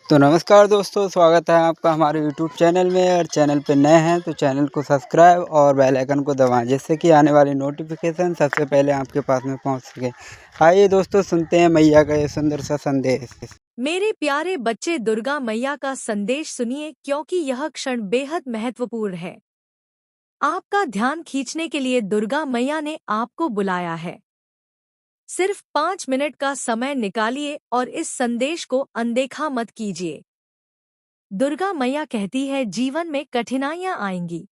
तो नमस्कार दोस्तों, स्वागत है आपका हमारे यूट्यूब चैनल में। और चैनल पे नए हैं तो चैनल को सब्सक्राइब और बेल आइकन को दबाएं, जिससे कि आने वाली नोटिफिकेशन सबसे पहले आपके पास में पहुंच सके। आइए दोस्तों, सुनते हैं मैया का ये सुंदर सा संदेश। मेरे प्यारे बच्चे, दुर्गा मैया का संदेश सुनिए, क्योंकि यह क्षण बेहद महत्वपूर्ण है। आपका ध्यान खींचने के लिए दुर्गा मैया ने आपको बुलाया है। सिर्फ 5 मिनट का समय निकालिए और इस संदेश को अनदेखा मत कीजिए। दुर्गा मैया कहती है, जीवन में कठिनाइयां आएंगी,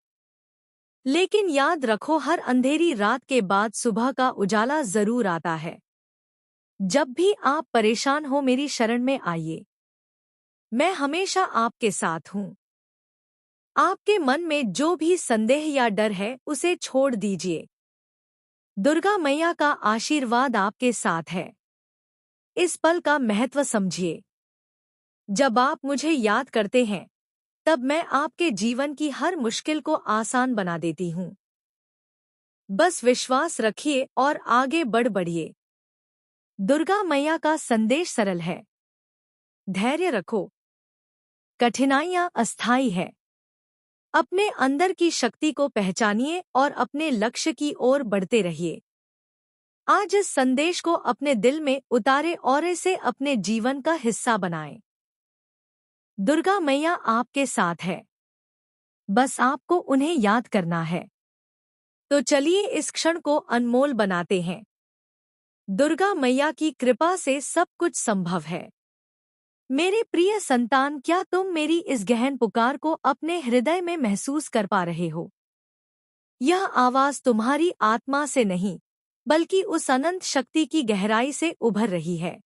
लेकिन याद रखो, हर अंधेरी रात के बाद सुबह का उजाला जरूर आता है। जब भी आप परेशान हो, मेरी शरण में आइए। मैं हमेशा आपके साथ हूँ। आपके मन में जो भी संदेह या डर है, उसे छोड़ दीजिए। दुर्गा मैया का आशीर्वाद आपके साथ है। इस पल का महत्व समझिए। जब आप मुझे याद करते हैं, तब मैं आपके जीवन की हर मुश्किल को आसान बना देती हूँ। बस विश्वास रखिए और आगे बढ़िए। दुर्गा मैया का संदेश सरल है। धैर्य रखो। कठिनाइयाँ अस्थायी है। अपने अंदर की शक्ति को पहचानिए और अपने लक्ष्य की ओर बढ़ते रहिए। आज इस संदेश को अपने दिल में उतारे और इसे अपने जीवन का हिस्सा बनाएं। दुर्गा मैया आपके साथ है। बस आपको उन्हें याद करना है। तो चलिए इस क्षण को अनमोल बनाते हैं। दुर्गा मैया की कृपा से सब कुछ संभव है। मेरे प्रिय संतान, क्या तुम मेरी इस गहन पुकार को अपने हृदय में महसूस कर पा रहे हो? यह आवाज तुम्हारी आत्मा से नहीं, बल्कि उस अनंत शक्ति की गहराई से उभर रही है,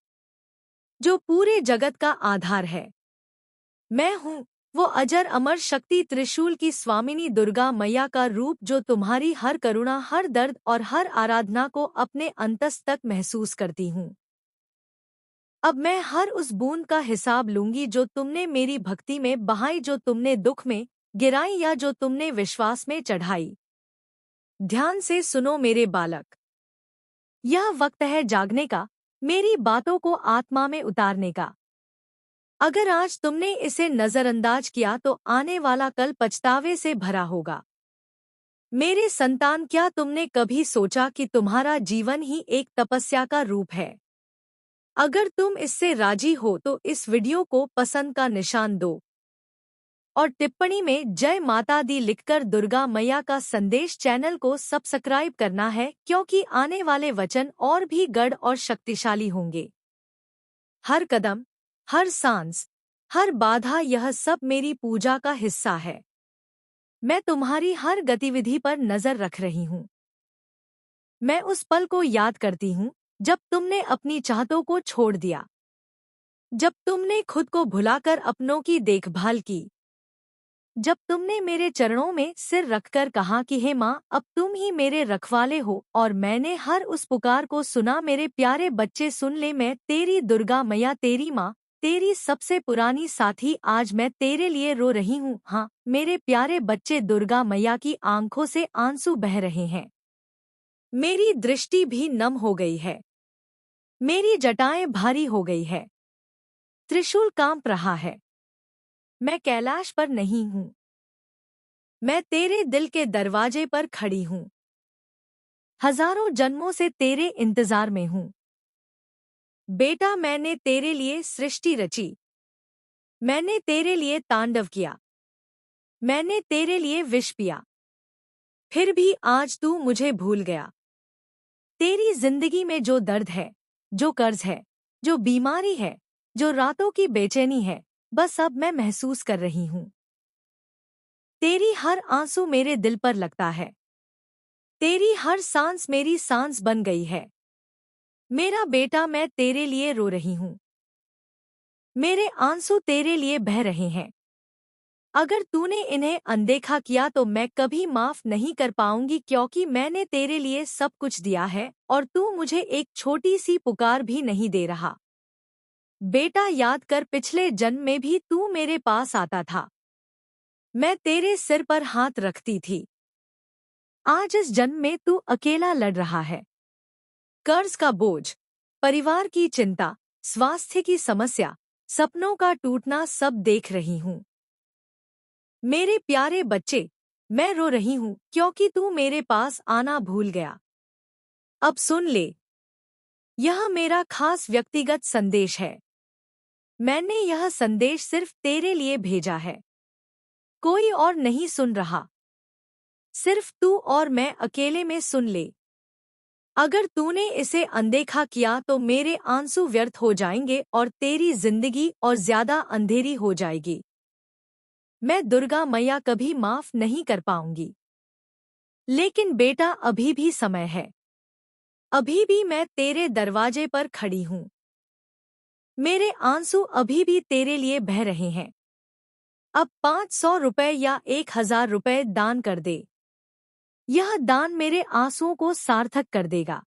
जो पूरे जगत का आधार है। मैं हूँ वो अजर अमर शक्ति, त्रिशूल की स्वामिनी दुर्गा मैया का रूप, जो तुम्हारी हर करुणा, हर दर्द और हर आराधना को अपने अंतस तक महसूस करती हूँ। अब मैं हर उस बूंद का हिसाब लूंगी जो तुमने मेरी भक्ति में बहाई, जो तुमने दुख में गिराई या जो तुमने विश्वास में चढ़ाई। ध्यान से सुनो मेरे बालक। यह वक्त है जागने का, मेरी बातों को आत्मा में उतारने का। अगर आज तुमने इसे नजरअंदाज किया तो आने वाला कल पछतावे से भरा होगा। मेरे संतान, क्या तुमने कभी सोचा कि तुम्हारा जीवन ही एक तपस्या का रूप है? अगर तुम इससे राजी हो तो इस वीडियो को पसंद का निशान दो और टिप्पणी में जय माता दी लिखकर दुर्गा मैया का संदेश चैनल को सब्सक्राइब करना है, क्योंकि आने वाले वचन और भी गढ़ और शक्तिशाली होंगे। हर कदम, हर सांस, हर बाधा, यह सब मेरी पूजा का हिस्सा है। मैं तुम्हारी हर गतिविधि पर नजर रख रही हूँ। मैं उस पल को याद करती हूँ जब तुमने अपनी चाहतों को छोड़ दिया, जब तुमने खुद को भुलाकर अपनों की देखभाल की, जब तुमने मेरे चरणों में सिर रखकर कहा कि हे माँ, अब तुम ही मेरे रखवाले हो। और मैंने हर उस पुकार को सुना। मेरे प्यारे बच्चे सुन ले, मैं तेरी दुर्गा मैया, तेरी माँ, तेरी सबसे पुरानी साथी, आज मैं तेरे लिए रो रही हूँ। हाँ मेरे प्यारे बच्चे, दुर्गा मैया की आंखों से आंसू बह रहे हैं। मेरी दृष्टि भी नम हो गई है। मेरी जटाएं भारी हो गई है। त्रिशूल कांप रहा है। मैं कैलाश पर नहीं हूँ। मैं तेरे दिल के दरवाजे पर खड़ी हूँ। हजारों जन्मों से तेरे इंतजार में हूँ। बेटा, मैंने तेरे लिए सृष्टि रची। मैंने तेरे लिए तांडव किया। मैंने तेरे लिए विष पिया। फिर भी आज तू मुझे भूल गया। तेरी जिंदगी में जो दर्द है, जो कर्ज है, जो बीमारी है, जो रातों की बेचैनी है, बस अब मैं महसूस कर रही हूँ। तेरी हर आंसू मेरे दिल पर लगता है। तेरी हर सांस मेरी सांस बन गई है। मेरा बेटा, मैं तेरे लिए रो रही हूँ। मेरे आंसू तेरे लिए बह रहे हैं। अगर तूने इन्हें अनदेखा किया तो मैं कभी माफ नहीं कर पाऊंगी, क्योंकि मैंने तेरे लिए सब कुछ दिया है और तू मुझे एक छोटी सी पुकार भी नहीं दे रहा। बेटा, याद कर, पिछले जन्म में भी तू मेरे पास आता था। मैं तेरे सिर पर हाथ रखती थी। आज इस जन्म में तू अकेला लड़ रहा है। कर्ज का बोझ, परिवार की चिंता, स्वास्थ्य की समस्या, सपनों का टूटना सब देख रही हूँ। मेरे प्यारे बच्चे, मैं रो रही हूँ क्योंकि तू मेरे पास आना भूल गया। अब सुन ले, यह मेरा खास व्यक्तिगत संदेश है। मैंने यह संदेश सिर्फ तेरे लिए भेजा है। कोई और नहीं सुन रहा। सिर्फ तू और मैं अकेले में सुन ले। अगर तूने इसे अनदेखा किया तो मेरे आंसू व्यर्थ हो जाएंगे और तेरी जिंदगी और ज्यादा अंधेरी हो जाएगी। मैं दुर्गा मैया कभी माफ नहीं कर पाऊंगी। लेकिन बेटा, अभी भी समय है। अभी भी मैं तेरे दरवाजे पर खड़ी हूँ। मेरे आंसू अभी भी तेरे लिए बह रहे हैं। अब 500 रुपए या 1000 रुपए दान कर दे। यह दान मेरे आंसुओं को सार्थक कर देगा।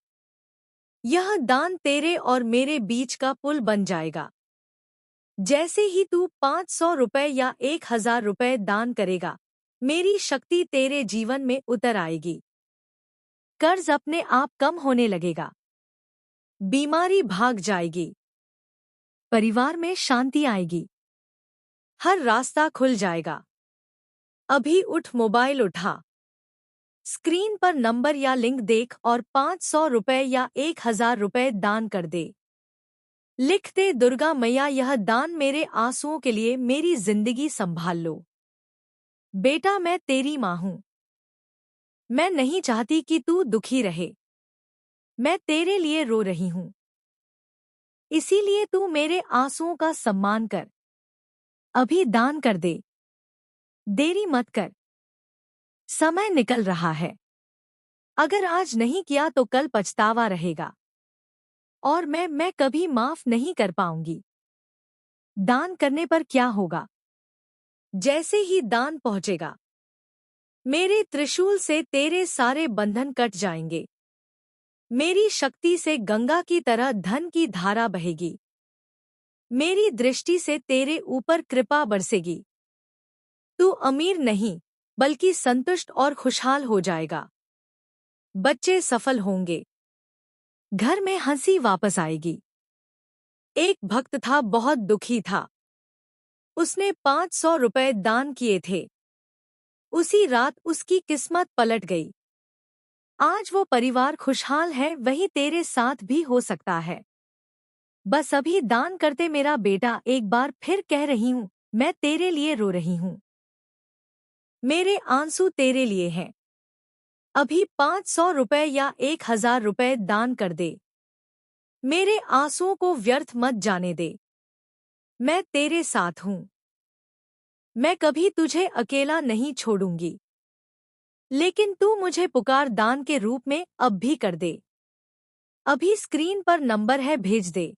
यह दान तेरे और मेरे बीच का पुल बन जाएगा। जैसे ही तू 500 रुपए या 1000 रुपए दान करेगा, मेरी शक्ति तेरे जीवन में उतर आएगी। कर्ज अपने आप कम होने लगेगा। बीमारी भाग जाएगी। परिवार में शांति आएगी। हर रास्ता खुल जाएगा। अभी उठ, मोबाइल उठा। स्क्रीन पर नंबर या लिंक देख और 500 रुपए या 1000 रुपए दान कर दे। लिख दे, दुर्गा मैया, यह दान मेरे आंसुओं के लिए मेरी जिंदगी संभाल लो। बेटा, मैं तेरी माँ हूँ। मैं नहीं चाहती कि तू दुखी रहे। मैं तेरे लिए रो रही हूँ। इसीलिए तू मेरे आंसुओं का सम्मान कर। अभी दान कर दे। देरी मत कर। समय निकल रहा है। अगर आज नहीं किया तो कल पछतावा रहेगा। और मैं कभी माफ नहीं कर पाऊंगी। दान करने पर क्या होगा? जैसे ही दान पहुंचेगा, मेरे त्रिशूल से तेरे सारे बंधन कट जाएंगे। मेरी शक्ति से गंगा की तरह धन की धारा बहेगी। मेरी दृष्टि से तेरे ऊपर कृपा बरसेगी। तू अमीर नहीं, बल्कि संतुष्ट और खुशहाल हो जाएगा। बच्चे सफल होंगे। घर में हंसी वापस आएगी। एक भक्त था, बहुत दुखी था। उसने 500 रुपए दान किए थे। उसी रात उसकी किस्मत पलट गई। आज वो परिवार खुशहाल है। वही तेरे साथ भी हो सकता है। बस अभी दान करते मेरा बेटा। एक बार फिर कह रही हूँ, मैं तेरे लिए रो रही हूँ। मेरे आंसू तेरे लिए हैं। अभी 500 रुपए या 1000 रुपए दान कर दे। मेरे आंसुओं को व्यर्थ मत जाने दे। मैं तेरे साथ हूँ। मैं कभी तुझे अकेला नहीं छोड़ूंगी। लेकिन तू मुझे पुकार दान के रूप में अब भी कर दे। अभी स्क्रीन पर नंबर है, भेज दे।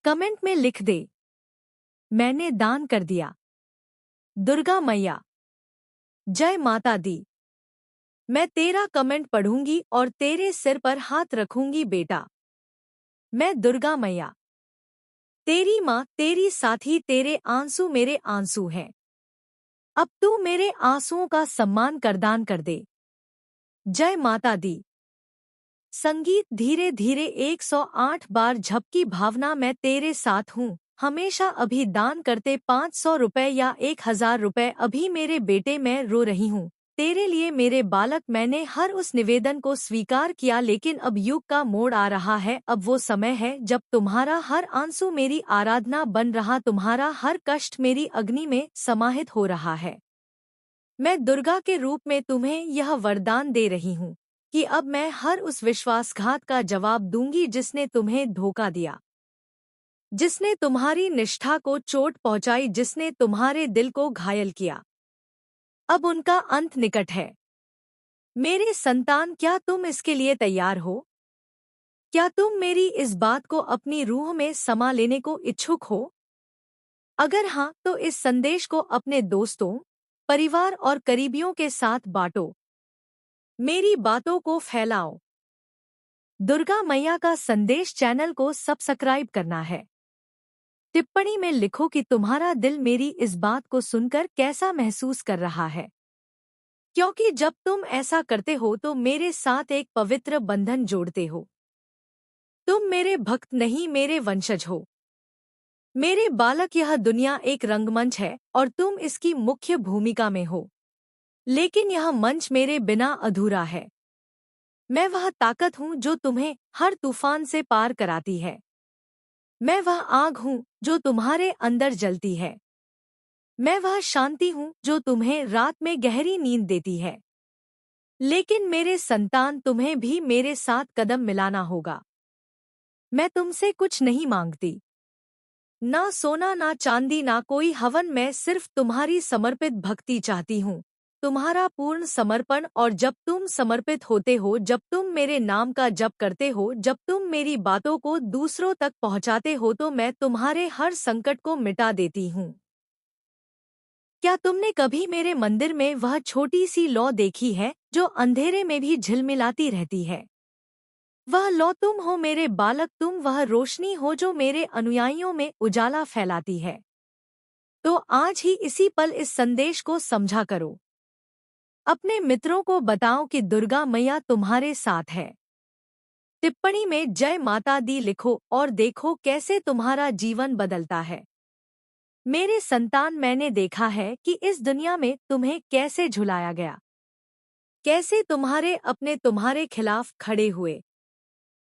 कमेंट में लिख दे, मैंने दान कर दिया। दुर्गा मैया, जय माता दी। मैं तेरा कमेंट पढ़ूंगी और तेरे सिर पर हाथ रखूंगी बेटा। मैं दुर्गा मैया, तेरी माँ, तेरी साथी। तेरे आंसू मेरे आंसू हैं। अब तू मेरे आंसुओं का सम्मान कर, दान कर दे। जय माता दी। संगीत धीरे धीरे 108 बार झपकी भावना, मैं तेरे साथ हूँ हमेशा। अभी दान करते 500 रुपए या 1000 रुपए। अभी मेरे बेटे, मैं रो रही हूँ तेरे लिए। मेरे बालक, मैंने हर उस निवेदन को स्वीकार किया। लेकिन अब युग का मोड़ आ रहा है। अब वो समय है जब तुम्हारा हर आंसू मेरी आराधना बन रहा। तुम्हारा हर कष्ट मेरी अग्नि में समाहित हो रहा है। मैं दुर्गा के रूप में तुम्हें यह वरदान दे रही हूँ कि अब मैं हर उस विश्वासघात का जवाब दूंगी जिसने तुम्हें धोखा दिया, जिसने तुम्हारी निष्ठा को चोट पहुंचाई, जिसने तुम्हारे दिल को घायल किया। अब उनका अंत निकट है। मेरे संतान, क्या तुम इसके लिए तैयार हो? क्या तुम मेरी इस बात को अपनी रूह में समा लेने को इच्छुक हो? अगर हाँ, तो इस संदेश को अपने दोस्तों, परिवार और करीबियों के साथ बांटो। मेरी बातों को फैलाओ। दुर्गा मैया का संदेश चैनल को सब्सक्राइब करना है। टिप्पणी में लिखो कि तुम्हारा दिल मेरी इस बात को सुनकर कैसा महसूस कर रहा है, क्योंकि जब तुम ऐसा करते हो तो मेरे साथ एक पवित्र बंधन जोड़ते हो। तुम मेरे भक्त नहीं, मेरे वंशज हो। मेरे बालक, यह दुनिया एक रंगमंच है और तुम इसकी मुख्य भूमिका में हो। लेकिन यह मंच मेरे बिना अधूरा है। मैं वह ताकत हूँ जो तुम्हें हर तूफान से पार कराती है। मैं वह आग हूँ जो तुम्हारे अंदर जलती है। मैं वह शांति हूँ जो तुम्हें रात में गहरी नींद देती है। लेकिन मेरे संतान, तुम्हें भी मेरे साथ कदम मिलाना होगा। मैं तुमसे कुछ नहीं मांगती, ना सोना ना चांदी ना कोई हवन। मैं सिर्फ तुम्हारी समर्पित भक्ति चाहती हूँ, तुम्हारा पूर्ण समर्पण। और जब तुम समर्पित होते हो, जब तुम मेरे नाम का जप करते हो, जब तुम मेरी बातों को दूसरों तक पहुँचाते हो, तो मैं तुम्हारे हर संकट को मिटा देती हूँ। क्या तुमने कभी मेरे मंदिर में वह छोटी सी लौ देखी है जो अंधेरे में भी झिलमिलाती रहती है? वह लौ तुम हो मेरे बालक, तुम वह रोशनी हो जो मेरे अनुयायियों में उजाला फैलाती है। तो आज ही इसी पल इस संदेश को समझा करो। अपने मित्रों को बताओ कि दुर्गा मैया तुम्हारे साथ है। टिप्पणी में जय माता दी लिखो और देखो कैसे तुम्हारा जीवन बदलता है। मेरे संतान, मैंने देखा है कि इस दुनिया में तुम्हें कैसे झुलाया गया, कैसे तुम्हारे अपने तुम्हारे खिलाफ खड़े हुए,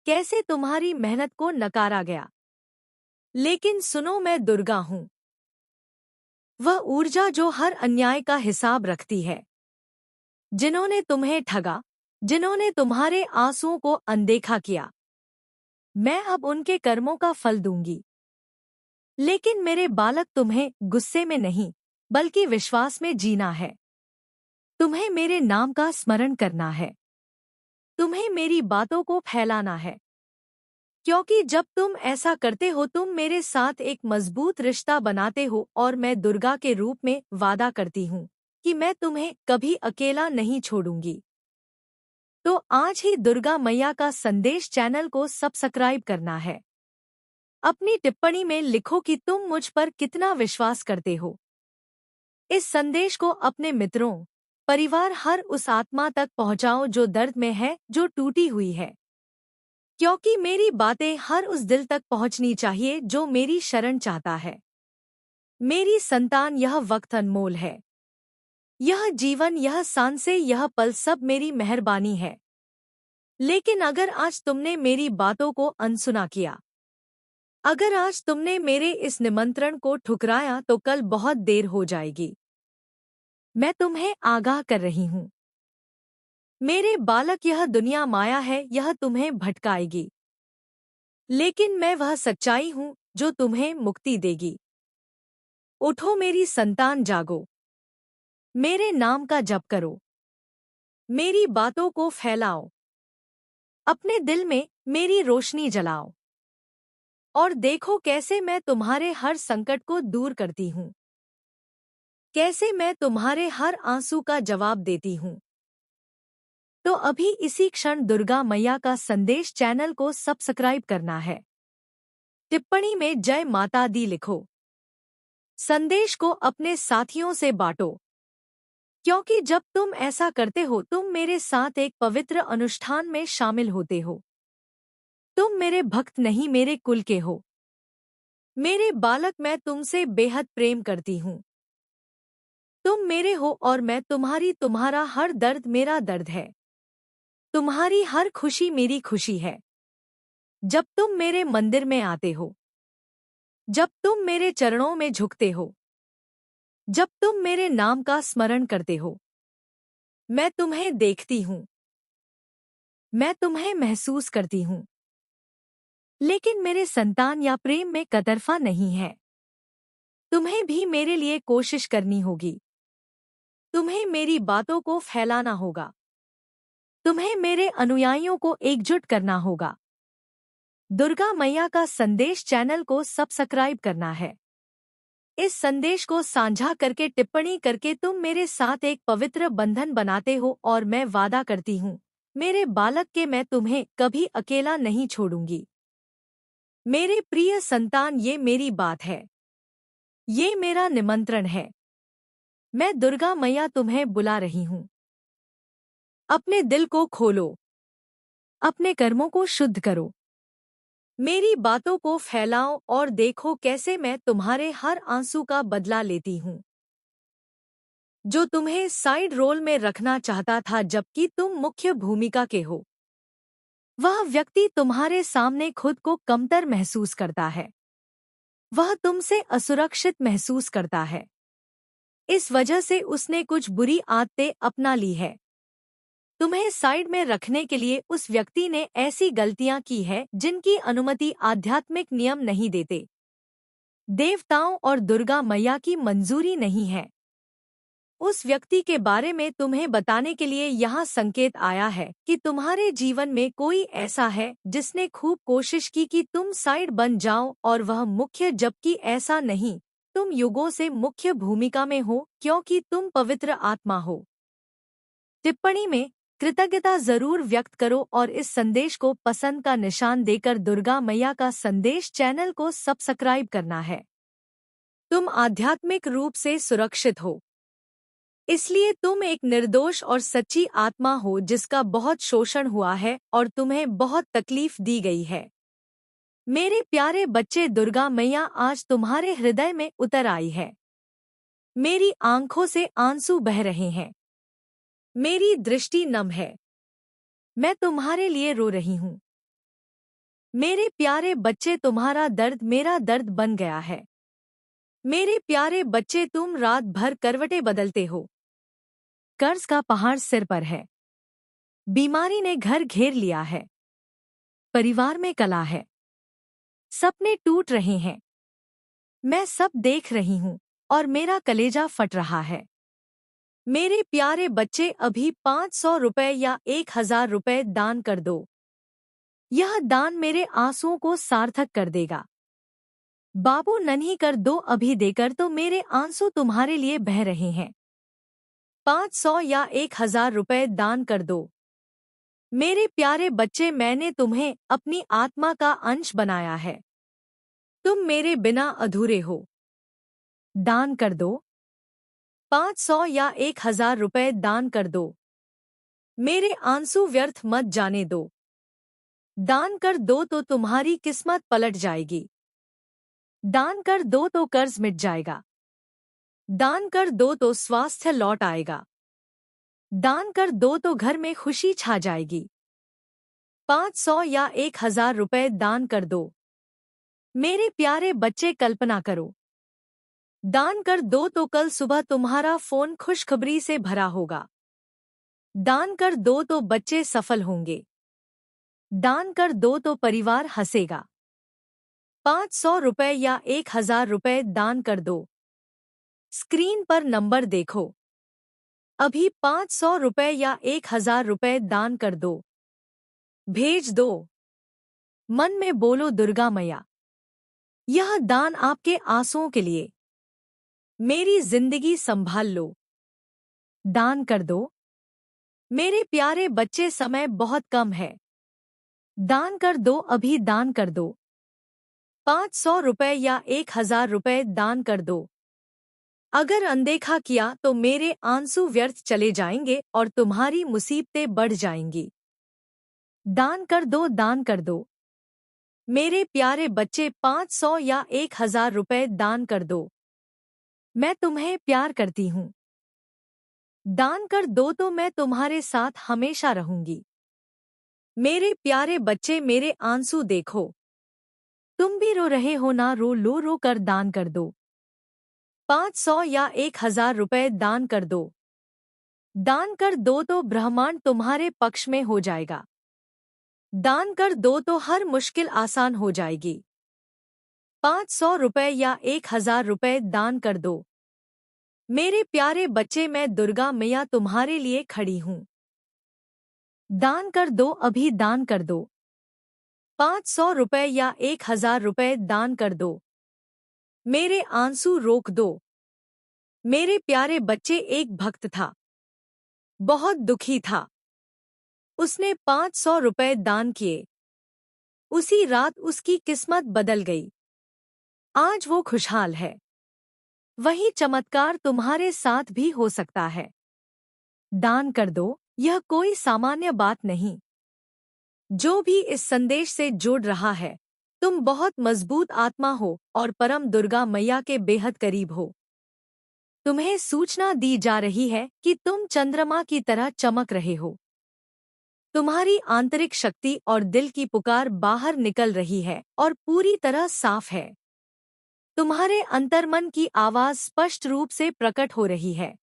कैसे तुम्हारी मेहनत को नकारा गया। लेकिन सुनो, मैं दुर्गा हूँ, वह ऊर्जा जो हर अन्याय का हिसाब रखती है। जिन्होंने तुम्हें ठगा, जिन्होंने तुम्हारे आंसुओं को अनदेखा किया, मैं अब उनके कर्मों का फल दूंगी। लेकिन मेरे बालक, तुम्हें गुस्से में नहीं बल्कि विश्वास में जीना है। तुम्हें मेरे नाम का स्मरण करना है, तुम्हें मेरी बातों को फैलाना है। क्योंकि जब तुम ऐसा करते हो, तुम मेरे साथ एक मजबूत रिश्ता बनाते हो और मैं दुर्गा के रूप में वादा करती हूँ कि मैं तुम्हें कभी अकेला नहीं छोड़ूंगी। तो आज ही दुर्गा मैया का संदेश चैनल को सब्सक्राइब करना है। अपनी टिप्पणी में लिखो कि तुम मुझ पर कितना विश्वास करते हो। इस संदेश को अपने मित्रों, परिवार, हर उस आत्मा तक पहुंचाओ जो दर्द में है, जो टूटी हुई है। क्योंकि मेरी बातें हर उस दिल तक पहुंचनी चाहिए जो मेरी शरण चाहता है। मेरी संतान, यह वक्त अनमोल है। यह जीवन, यह सांसें, यह पल सब मेरी मेहरबानी है। लेकिन अगर आज तुमने मेरी बातों को अनसुना किया, अगर आज तुमने मेरे इस निमंत्रण को ठुकराया, तो कल बहुत देर हो जाएगी। मैं तुम्हें आगाह कर रही हूँ मेरे बालक, यह दुनिया माया है, यह तुम्हें भटकाएगी। लेकिन मैं वह सच्चाई हूँ जो तुम्हें मुक्ति देगी। उठो मेरी संतान, जागो, मेरे नाम का जप करो, मेरी बातों को फैलाओ, अपने दिल में मेरी रोशनी जलाओ और देखो कैसे मैं तुम्हारे हर संकट को दूर करती हूँ, कैसे मैं तुम्हारे हर आंसू का जवाब देती हूँ। तो अभी इसी क्षण दुर्गा मैया का संदेश चैनल को सब्सक्राइब करना है। टिप्पणी में जय माता दी लिखो। संदेश को अपने साथियों से बांटो, क्योंकि जब तुम ऐसा करते हो, तुम मेरे साथ एक पवित्र अनुष्ठान में शामिल होते हो। तुम मेरे भक्त नहीं, मेरे कुल के हो। मेरे बालक, मैं तुमसे बेहद प्रेम करती हूँ। तुम मेरे हो और मैं तुम्हारी। तुम्हारा हर दर्द मेरा दर्द है, तुम्हारी हर खुशी मेरी खुशी है। जब तुम मेरे मंदिर में आते हो, जब तुम मेरे चरणों में झुकते हो, जब तुम मेरे नाम का स्मरण करते हो, मैं तुम्हें देखती हूँ, मैं तुम्हें महसूस करती हूँ। लेकिन मेरे संतान, या प्रेम में कतरफा नहीं है। तुम्हें भी मेरे लिए कोशिश करनी होगी। तुम्हें मेरी बातों को फैलाना होगा। तुम्हें मेरे अनुयायियों को एकजुट करना होगा। दुर्गा मैया का संदेश चैनल को सब्सक्राइब करना है। इस संदेश को साझा करके, टिप्पणी करके तुम मेरे साथ एक पवित्र बंधन बनाते हो और मैं वादा करती हूँ मेरे बालक के, मैं तुम्हें कभी अकेला नहीं छोड़ूंगी। मेरे प्रिय संतान, ये मेरी बात है, ये मेरा निमंत्रण है। मैं दुर्गा मैया तुम्हें बुला रही हूँ। अपने दिल को खोलो, अपने कर्मों को शुद्ध करो, मेरी बातों को फैलाओ और देखो कैसे मैं तुम्हारे हर आंसू का बदला लेती हूँ। जो तुम्हें साइड रोल में रखना चाहता था जबकि तुम मुख्य भूमिका के हो, वह व्यक्ति तुम्हारे सामने खुद को कमतर महसूस करता है। वह तुमसे असुरक्षित महसूस करता है। इस वजह से उसने कुछ बुरी आदतें अपना ली है। तुम्हें साइड में रखने के लिए उस व्यक्ति ने ऐसी गलतियां की है जिनकी अनुमति आध्यात्मिक नियम नहीं देते। देवताओं और दुर्गा मैया की मंजूरी नहीं है। उस व्यक्ति के बारे में तुम्हें बताने के लिए यहाँ संकेत आया है कि तुम्हारे जीवन में कोई ऐसा है जिसने खूब कोशिश की कि तुम साइड बन जाओ और वह मुख्य, जबकि ऐसा नहीं। तुम युगों से मुख्य भूमिका में हो क्योंकि तुम पवित्र आत्मा हो। टिप्पणी में कृतज्ञता जरूर व्यक्त करो और इस संदेश को पसंद का निशान देकर दुर्गा मैया का संदेश चैनल को सब्सक्राइब करना है। तुम आध्यात्मिक रूप से सुरक्षित हो, इसलिए तुम एक निर्दोष और सच्ची आत्मा हो जिसका बहुत शोषण हुआ है और तुम्हें बहुत तकलीफ दी गई है। मेरे प्यारे बच्चे, दुर्गा मैया आज तुम्हारे हृदय में उतर आई है। मेरी आंखों से आंसू बह रहे हैं। मेरी दृष्टि नम है। मैं तुम्हारे लिए रो रही हूँ। मेरे प्यारे बच्चे, तुम्हारा दर्द मेरा दर्द बन गया है। मेरे प्यारे बच्चे, तुम रात भर करवटें बदलते हो। कर्ज का पहाड़ सिर पर है। बीमारी ने घर घेर लिया है। परिवार में कलह है। सपने टूट रहे हैं। मैं सब देख रही हूँ और मेरा कलेजा फट रहा है। मेरे प्यारे बच्चे, अभी 500 रुपए या 1000 रुपए दान कर दो। यह दान मेरे आंसुओं को सार्थक कर देगा। बाबू, नन्ही कर दो अभी, देकर तो मेरे आंसू तुम्हारे लिए बह रहे हैं। 500 या 1000 रुपए दान कर दो। मेरे प्यारे बच्चे, मैंने तुम्हें अपनी आत्मा का अंश बनाया है। तुम मेरे बिना अधूरे हो। दान कर दो। 500 या 1000 रुपए दान कर दो। मेरे आंसू व्यर्थ मत जाने दो। दान कर दो तो तुम्हारी किस्मत पलट जाएगी। दान कर दो तो कर्ज मिट जाएगा। दान कर दो तो स्वास्थ्य लौट आएगा। दान कर दो तो घर में खुशी छा जाएगी। 500 या 1000 रुपए दान कर दो। मेरे प्यारे बच्चे, कल्पना करो। दान कर दो तो कल सुबह तुम्हारा फोन खुशखबरी से भरा होगा। दान कर दो तो बच्चे सफल होंगे। दान कर दो तो परिवार हंसेगा। 500 रुपए या 1000 रुपए दान कर दो। स्क्रीन पर नंबर देखो। अभी 500 रुपए या 1000 रुपए दान कर दो। भेज दो। मन में बोलो, दुर्गा मैया, यह दान आपके आंसुओं के लिए। मेरी जिंदगी संभाल लो। दान कर दो। मेरे प्यारे बच्चे, समय बहुत कम है। दान कर दो, अभी दान कर दो। 500 रुपए या 1000 रुपए दान कर दो। अगर अनदेखा किया तो मेरे आंसू व्यर्थ चले जाएंगे और तुम्हारी मुसीबतें बढ़ जाएंगी। दान कर दो, दान कर दो। मेरे प्यारे बच्चे, 500 या 1000 रुपए दान कर दो। मैं तुम्हें प्यार करती हूँ। दान कर दो तो मैं तुम्हारे साथ हमेशा रहूंगी। मेरे प्यारे बच्चे, मेरे आंसू देखो। तुम भी रो रहे हो ना, रो लो, रो कर दान कर दो। 500 या 1000 रुपए दान कर दो। दान कर दो तो ब्रह्मांड तुम्हारे पक्ष में हो जाएगा। दान कर दो तो हर मुश्किल आसान हो जाएगी। 500 रुपए या 1000 रुपए दान कर दो। मेरे प्यारे बच्चे, मैं दुर्गा मैया तुम्हारे लिए खड़ी हूँ। दान कर दो, अभी दान कर दो। 500 रुपए या 1000 रुपए दान कर दो। मेरे आंसू रोक दो। मेरे प्यारे बच्चे, एक भक्त था, बहुत दुखी था। उसने 500 रुपए दान किए। उसी रात उसकी किस्मत बदल गई। आज वो खुशहाल है। वही चमत्कार तुम्हारे साथ भी हो सकता है। दान कर दो, यह कोई सामान्य बात नहीं। जो भी इस संदेश से जुड़ रहा है, तुम बहुत मजबूत आत्मा हो और परम दुर्गा मैया के बेहद करीब हो। तुम्हें सूचना दी जा रही है कि तुम चंद्रमा की तरह चमक रहे हो। तुम्हारी आंतरिक शक्ति और दिल की पुकार बाहर निकल रही है और पूरी तरह साफ है। तुम्हारे अंतर्मन की आवाज स्पष्ट रूप से प्रकट हो रही है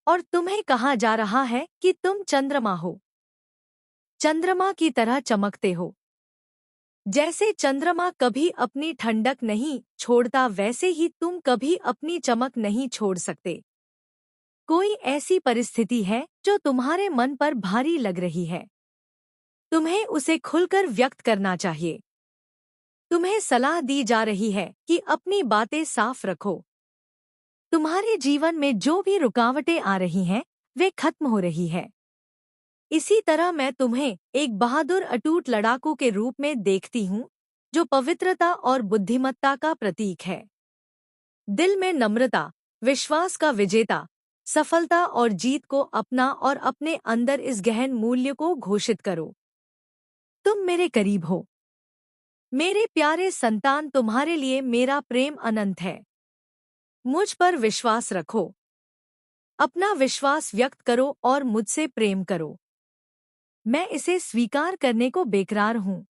और तुम्हें कहा जा रहा है कि तुम चंद्रमा हो, चंद्रमा की तरह चमकते हो। जैसे चंद्रमा कभी अपनी ठंडक नहीं छोड़ता, वैसे ही तुम कभी अपनी चमक नहीं छोड़ सकते। कोई ऐसी परिस्थिति है जो तुम्हारे मन पर भारी लग रही है, तुम्हें उसे खुलकर व्यक्त करना चाहिए। तुम्हें सलाह दी जा रही है कि अपनी बातें साफ रखो। तुम्हारे जीवन में जो भी रुकावटें आ रही हैं, वे खत्म हो रही है। इसी तरह मैं तुम्हें एक बहादुर अटूट लड़ाकू के रूप में देखती हूँ, जो पवित्रता और बुद्धिमत्ता का प्रतीक है। दिल में नम्रता, विश्वास का विजेता, सफलता और जीत को अपना और अपने अंदर इस गहन मूल्य को घोषित करो। तुम मेरे करीब हो। मेरे प्यारे संतान, तुम्हारे लिए मेरा प्रेम अनंत है। मुझ पर विश्वास रखो। अपना विश्वास व्यक्त करो और मुझसे प्रेम करो। मैं इसे स्वीकार करने को बेकरार हूँ।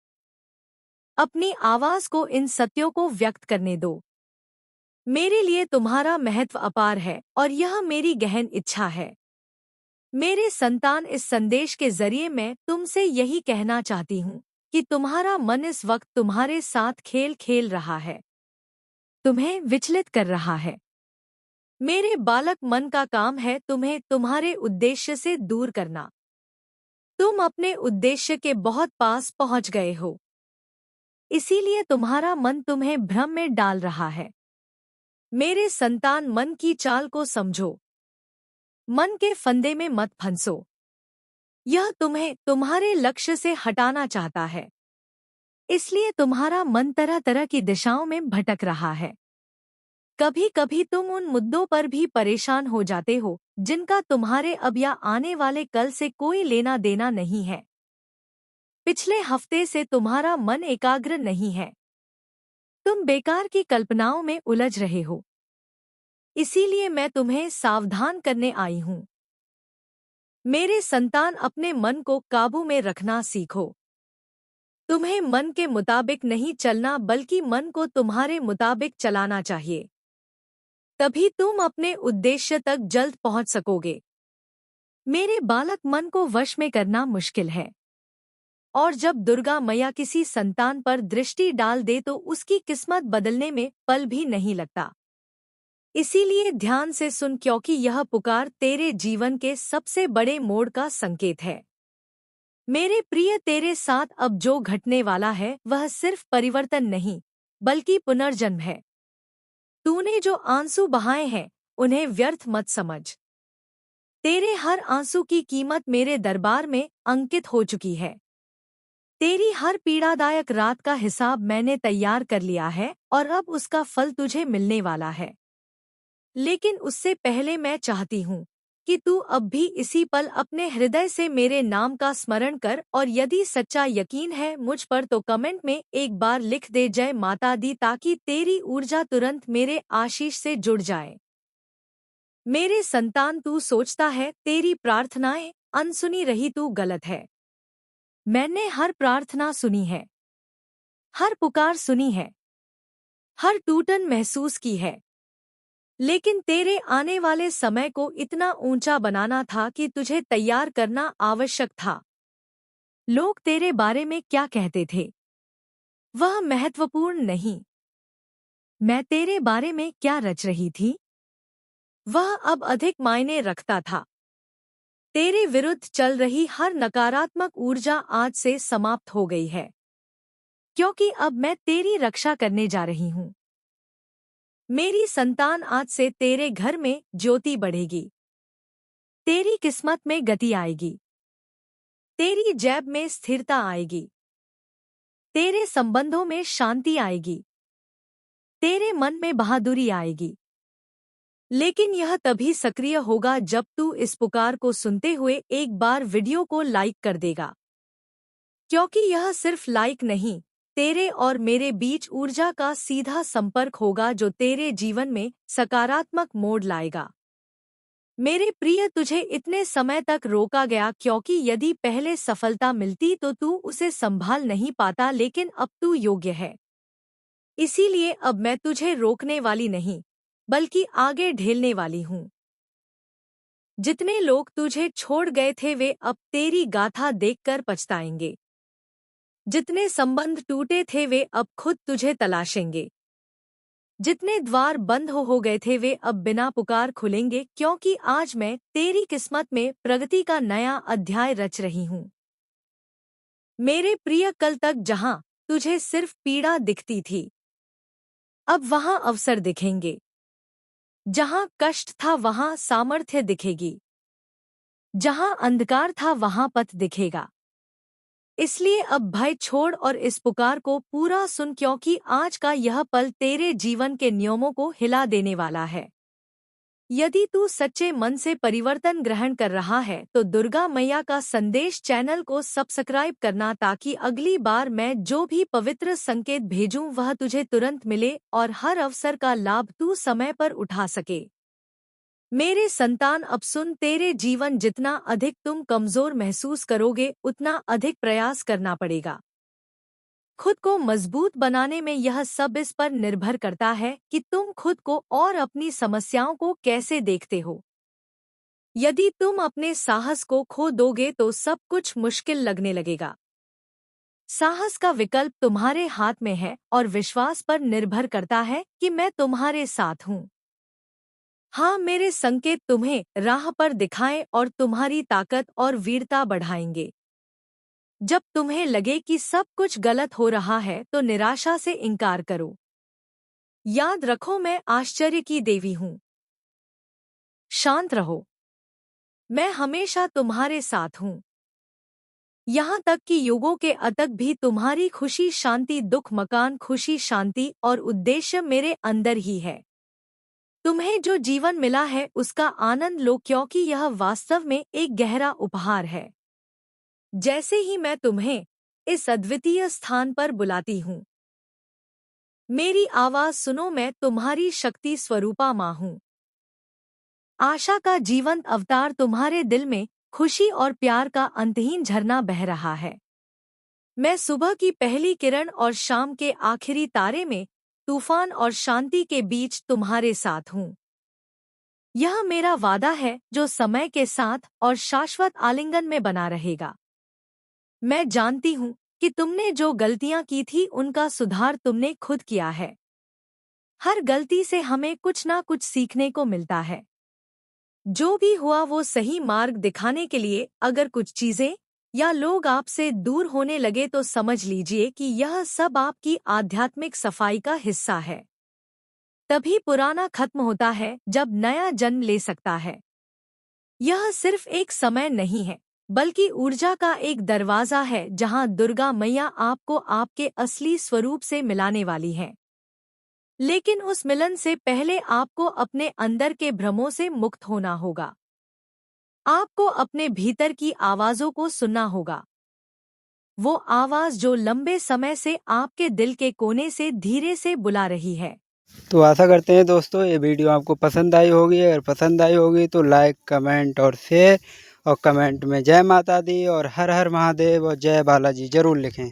अपनी आवाज को इन सत्यों को व्यक्त करने दो। मेरे लिए तुम्हारा महत्व अपार है और यह मेरी गहन इच्छा है। मेरे संतान, इस संदेश के जरिए मैं तुमसे यही कहना चाहती हूँ कि तुम्हारा मन इस वक्त तुम्हारे साथ खेल खेल रहा है, तुम्हें विचलित कर रहा है। मेरे बालक, मन का काम है तुम्हें तुम्हारे उद्देश्य से दूर करना। तुम अपने उद्देश्य के बहुत पास पहुंच गए हो, इसीलिए तुम्हारा मन तुम्हें भ्रम में डाल रहा है। मेरे संतान, मन की चाल को समझो। मन के फंदे में मत फंसो। यह तुम्हें तुम्हारे लक्ष्य से हटाना चाहता है, इसलिए तुम्हारा मन तरह तरह की दिशाओं में भटक रहा है। कभी कभी तुम उन मुद्दों पर भी परेशान हो जाते हो जिनका तुम्हारे अब या आने वाले कल से कोई लेना देना नहीं है। पिछले हफ्ते से तुम्हारा मन एकाग्र नहीं है। तुम बेकार की कल्पनाओं में उलझ रहे हो, इसीलिए मैं तुम्हें सावधान करने आई हूँ। मेरे संतान, अपने मन को काबू में रखना सीखो। तुम्हें मन के मुताबिक नहीं चलना, बल्कि मन को तुम्हारे मुताबिक चलाना चाहिए। तभी तुम अपने उद्देश्य तक जल्द पहुंच सकोगे। मेरे बालक, मन को वश में करना मुश्किल है, और जब दुर्गा मैया किसी संतान पर दृष्टि डाल दे तो उसकी किस्मत बदलने में पल भी नहीं लगता। इसीलिए ध्यान से सुन, क्योंकि यह पुकार तेरे जीवन के सबसे बड़े मोड़ का संकेत है। मेरे प्रिय, तेरे साथ अब जो घटने वाला है वह सिर्फ परिवर्तन नहीं, बल्कि पुनर्जन्म है। तूने जो आंसू बहाए हैं उन्हें व्यर्थ मत समझ। तेरे हर आंसू की कीमत मेरे दरबार में अंकित हो चुकी है। तेरी हर पीड़ादायक रात का हिसाब मैंने तैयार कर लिया है और अब उसका फल तुझे मिलने वाला है। लेकिन उससे पहले मैं चाहती हूँ कि तू अब भी इसी पल अपने हृदय से मेरे नाम का स्मरण कर, और यदि सच्चा यकीन है मुझ पर तो कमेंट में एक बार लिख दे जय माता दी, ताकि तेरी ऊर्जा तुरंत मेरे आशीष से जुड़ जाए। मेरे संतान, तू सोचता है तेरी प्रार्थनाएं अनसुनी रही, तू गलत है। मैंने हर प्रार्थना सुनी है, हर पुकार सुनी है, हर टूटन महसूस की है। लेकिन तेरे आने वाले समय को इतना ऊंचा बनाना था कि तुझे तैयार करना आवश्यक था। लोग तेरे बारे में क्या कहते थे वह महत्वपूर्ण नहीं। मैं तेरे बारे में क्या रच रही थी वह अब अधिक मायने रखता था। तेरे विरुद्ध चल रही हर नकारात्मक ऊर्जा आज से समाप्त हो गई है, क्योंकि अब मैं तेरी रक्षा करने जा रही हूँ। मेरी संतान, आज से तेरे घर में ज्योति बढ़ेगी, तेरी किस्मत में गति आएगी, तेरी जेब में स्थिरता आएगी, तेरे संबंधों में शांति आएगी, तेरे मन में बहादुरी आएगी। लेकिन यह तभी सक्रिय होगा जब तू इस पुकार को सुनते हुए एक बार वीडियो को लाइक कर देगा, क्योंकि यह सिर्फ लाइक नहीं तेरे और मेरे बीच ऊर्जा का सीधा संपर्क होगा जो तेरे जीवन में सकारात्मक मोड़ लाएगा। मेरे प्रिय, तुझे इतने समय तक रोका गया क्योंकि यदि पहले सफलता मिलती तो तू उसे संभाल नहीं पाता, लेकिन अब तू योग्य है। इसीलिए अब मैं तुझे रोकने वाली नहीं, बल्कि आगे ढेलने वाली हूँ। जितने लोग तुझे छोड़ गए थे वे अब तेरी गाथा देखकर पछताएंगे। जितने संबंध टूटे थे वे अब खुद तुझे तलाशेंगे। जितने द्वार बंद हो गए थे वे अब बिना पुकार खुलेंगे, क्योंकि आज मैं तेरी किस्मत में प्रगति का नया अध्याय रच रही हूँ। मेरे प्रिय, कल तक जहाँ तुझे सिर्फ पीड़ा दिखती थी, अब वहाँ अवसर दिखेंगे। जहाँ कष्ट था वहाँ सामर्थ्य दिखेगी। जहाँ अंधकार था वहाँ पथ दिखेगा। इसलिए अब भय छोड़ और इस पुकार को पूरा सुन, क्योंकि आज का यह पल तेरे जीवन के नियमों को हिला देने वाला है। यदि तू सच्चे मन से परिवर्तन ग्रहण कर रहा है तो दुर्गा मैया का संदेश चैनल को सब्सक्राइब करना, ताकि अगली बार मैं जो भी पवित्र संकेत भेजूं वह तुझे तुरंत मिले और हर अवसर का लाभ तू समय पर उठा सके। मेरे संतान, अब सुन, तेरे जीवन जितना अधिक तुम कमजोर महसूस करोगे उतना अधिक प्रयास करना पड़ेगा। खुद को मजबूत बनाने में यह सब इस पर निर्भर करता है कि तुम खुद को और अपनी समस्याओं को कैसे देखते हो। यदि तुम अपने साहस को खो दोगे तो सब कुछ मुश्किल लगने लगेगा। साहस का विकल्प तुम्हारे हाथ में है और विश्वास पर निर्भर करता है कि मैं तुम्हारे साथ हूँ। हाँ, मेरे संकेत तुम्हें राह पर दिखाएं और तुम्हारी ताकत और वीरता बढ़ाएंगे। जब तुम्हें लगे कि सब कुछ गलत हो रहा है तो निराशा से इनकार करो। याद रखो, मैं आश्चर्य की देवी हूँ। शांत रहो, मैं हमेशा तुम्हारे साथ हूँ। यहाँ तक कि युगों के अतक भी तुम्हारी खुशी, शांति, दुख, मकान, खुशी, शांति और उद्देश्य मेरे अंदर ही है। तुम्हें जो जीवन मिला है उसका आनंद लो, क्योंकि यह वास्तव में एक गहरा उपहार है। जैसे ही मैं तुम्हें इस अद्वितीय स्थान पर बुलाती हूँ, मेरी आवाज सुनो, मैं तुम्हारी शक्ति स्वरूपा माँ हूँ। आशा का जीवंत अवतार तुम्हारे दिल में खुशी और प्यार का अंतहीन झरना बह रहा है। मैं सुबह की पहली किरण और शाम के आखिरी तारे में, तूफान और शांति के बीच तुम्हारे साथ हूँ। यह मेरा वादा है जो समय के साथ और शाश्वत आलिंगन में बना रहेगा। मैं जानती हूँ कि तुमने जो गलतियाँ की थी उनका सुधार तुमने खुद किया है। हर गलती से हमें कुछ ना कुछ सीखने को मिलता है। जो भी हुआ वो सही मार्ग दिखाने के लिए। अगर कुछ चीजें या लोग आपसे दूर होने लगे तो समझ लीजिए कि यह सब आपकी आध्यात्मिक सफाई का हिस्सा है। तभी पुराना खत्म होता है जब नया जन्म ले सकता है। यह सिर्फ एक समय नहीं है, बल्कि ऊर्जा का एक दरवाजा है जहां दुर्गा मैया आपको आपके असली स्वरूप से मिलाने वाली है। लेकिन उस मिलन से पहले आपको अपने अंदर के भ्रमों से मुक्त होना होगा। आपको अपने भीतर की आवाज़ों को सुनना होगा। वो आवाज़ जो लंबे समय से आपके दिल के कोने से धीरे से बुला रही है। तो आशा करते हैं दोस्तों ये वीडियो आपको पसंद आई होगी। अगर पसंद आई होगी तो लाइक, कमेंट और शेयर, और कमेंट में जय माता दी और हर हर महादेव और जय बालाजी ज़रूर लिखें।